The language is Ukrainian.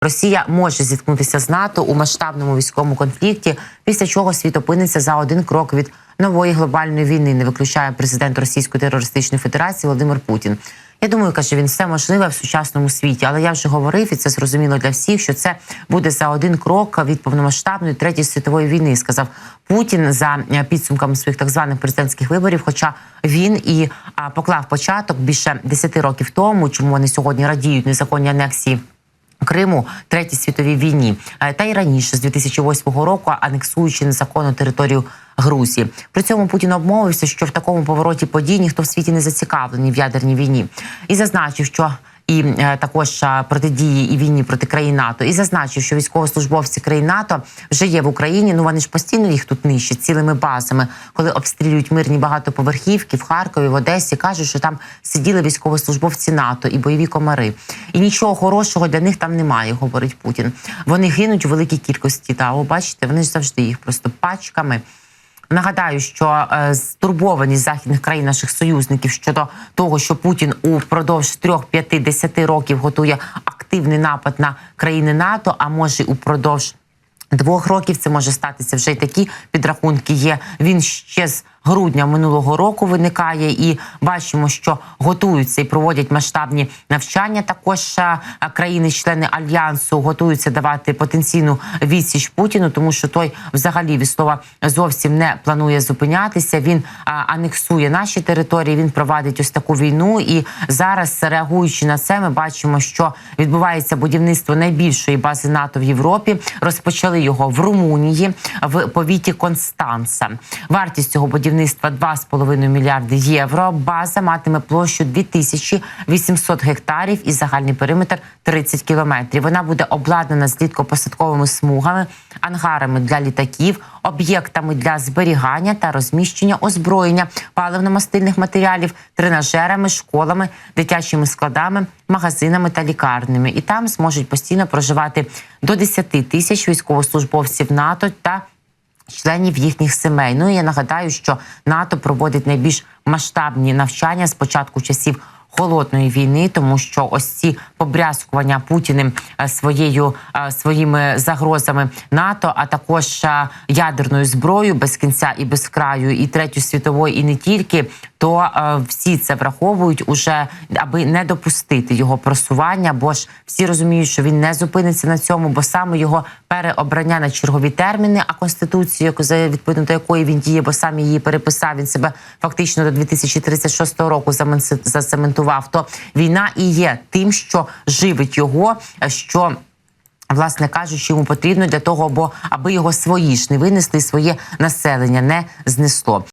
Росія може зіткнутися з НАТО у масштабному військовому конфлікті, після чого світ опиниться за один крок від нової глобальної війни, не виключає президент Російської терористичної федерації Володимир Путін. Я думаю, каже він, все можливе в сучасному світі, але я вже говорив, і це зрозуміло для всіх, що це буде за один крок від повномасштабної Третьої світової війни, сказав Путін за підсумками своїх так званих президентських виборів, хоча він і поклав початок більше 10 років тому, чому вони сьогодні радіють незаконній анексії Криму, Третій світовій війні, та й раніше, з 2008 року, анексуючи незаконну територію Грузії. При цьому Путін обмовився, що в такому повороті подій ніхто в світі не зацікавлений в ядерній війні. І зазначив, що і також протидії і війні проти країн НАТО. І зазначив, що військовослужбовці країн НАТО вже є в Україні. Ну вони ж постійно їх тут нищать цілими базами. Коли обстрілюють мирні багатоповерхівки в Харкові, в Одесі, кажуть, що там сиділи військовослужбовці НАТО і бойові комари. І нічого хорошого для них там немає, говорить Путін. Вони гинуть у великій кількості. Та, бачите, вони ж завжди їх просто пачками. Нагадаю, що стурбованість західних країн, наших союзників щодо того, що Путін упродовж 3, 5, 10 років готує активний напад на країни НАТО, а може упродовж 2 років це може статися, вже й такі підрахунки є. Він ще з грудня минулого року виникає, і бачимо, що готуються і проводять масштабні навчання. Також країни-члени Альянсу готуються давати потенційну відсіч Путіну, тому що той взагалі від слова зовсім не планує зупинятися. Він анексує наші території, він провадить ось таку війну. І зараз, реагуючи на це, ми бачимо, що відбувається будівництво найбільшої бази НАТО в Європі. Розпочали його в Румунії, в повіті Констанца. Вартість цього будівництва 2,5 мільярди євро. База матиме площу 2800 гектарів і загальний периметр 30 кілометрів. Вона буде обладнана злітно-посадковими смугами, ангарами для літаків, об'єктами для зберігання та розміщення озброєння, паливно-мастильних матеріалів, тренажерами, школами, дитячими складами, магазинами та лікарнями. І там зможуть постійно проживати до 10 тисяч військовослужбовців НАТО та членів їхніх сімей. Ну і я нагадаю, що НАТО проводить найбільш масштабні навчання з початку часів Холодної війни, тому що ось ці побрязкування Путіним своїми загрозами НАТО, а також ядерною зброєю без кінця і без краю, і Третьої світової, і не тільки, то всі це враховують уже, аби не допустити його просування, бо ж всі розуміють, що він не зупиниться на цьому, бо саме його переобрання на чергові терміни, а Конституцію, відповідно до якої він діє, бо сам її переписав, він себе фактично до 2036 року зацементував, то війна і є тим, що живить його, що, власне кажучи, йому потрібно для того, аби його свої ж не винесли, своє населення не знесло.